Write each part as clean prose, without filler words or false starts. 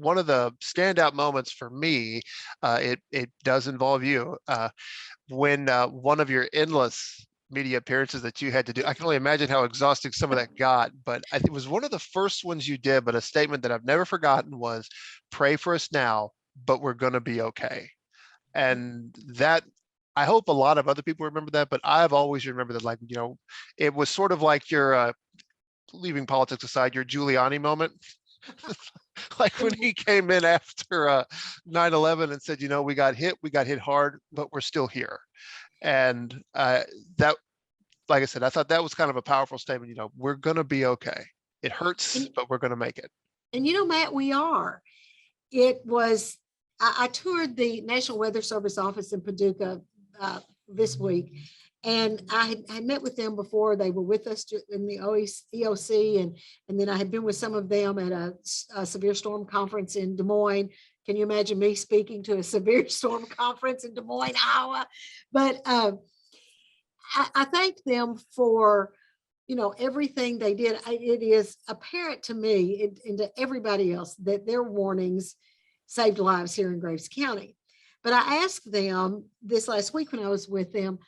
one of the standout moments for me, it does involve you, when one of your endless media appearances that you had to do. I can only imagine how exhausting some of that got, but it was one of the first ones you did. But a statement that I've never forgotten was, "Pray for us now, but we're going to be okay." And that, I hope a lot of other people remember that, but I've always remembered that, like, it was sort of like your, leaving politics aside, your Giuliani moment. Like when he came in after 9/11 and said, we got hit hard, but we're still here. And that, like I said, I thought that was kind of a powerful statement. We're going to be okay. It hurts, And, but we're going to make it. and Matt, we are. It was, I toured the National Weather Service office in Paducah this week, and I had met with them before. They were with us in the EOC, and then I had been with some of them at a severe storm conference in Des Moines. Can you imagine me speaking to a severe storm conference in Des Moines, Iowa? But I thank them for everything they did. It is apparent to me and to everybody else that their warnings saved lives here in Graves County. But I asked them this last week when I was with them,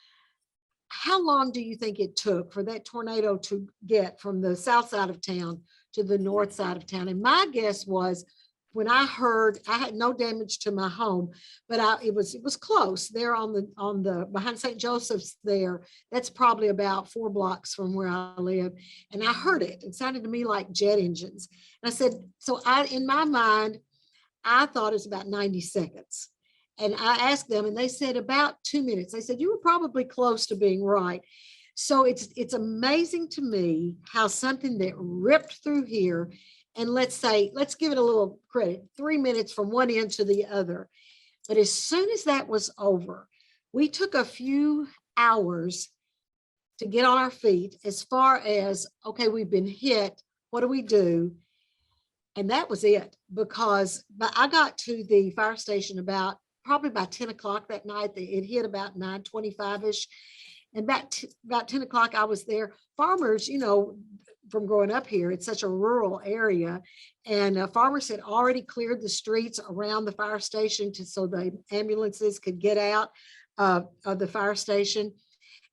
how long do you think it took for that tornado to get from the south side of town to the north side of town? And my guess was, when I heard, I had no damage to my home, but it was close there on the behind St. Joseph's there. That's probably about 4 blocks from where I live. And I heard it. It sounded to me like jet engines. And I said, so in my mind, I thought it was about 90 seconds. And I asked them, and they said about 2 minutes. They said, you were probably close to being right. So it's amazing to me how something that ripped through here, and let's give it a little credit, 3 minutes from one end to the other. But as soon as that was over, we took a few hours to get on our feet as far as, okay, we've been hit. What do we do? And that was it, because I got to the fire station probably by 10 o'clock that night. It hit about 9:25-ish. And about 10 o'clock, I was there. Farmers, from growing up here, it's such a rural area, and farmers had already cleared the streets around the fire station so the ambulances could get out of the fire station.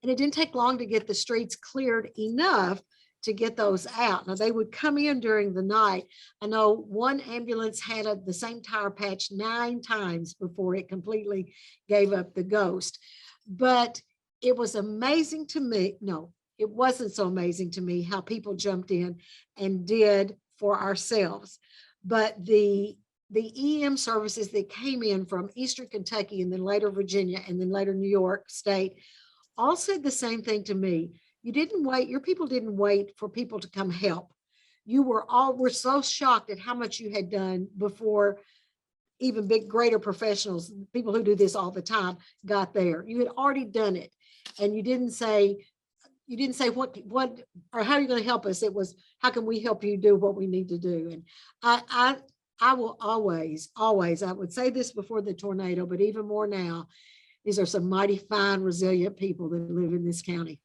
And it didn't take long to get the streets cleared enough to get those out. Now, they would come in during the night. I know one ambulance had the same tire patch 9 times before it completely gave up the ghost. But it was amazing to me. No, it wasn't so amazing to me how people jumped in and did for ourselves. But the EM services that came in from Eastern Kentucky and then later Virginia and then later New York State all said the same thing to me. You didn't wait. Your people didn't wait for people to come help. You were so shocked at how much you had done before even greater professionals, people who do this all the time, got there. You had already done it. And you didn't say what or how are you going to help us? It was, how can we help you do what we need to do? And I will always, I would say this before the tornado, but even more now, these are some mighty fine, resilient people that live in this county.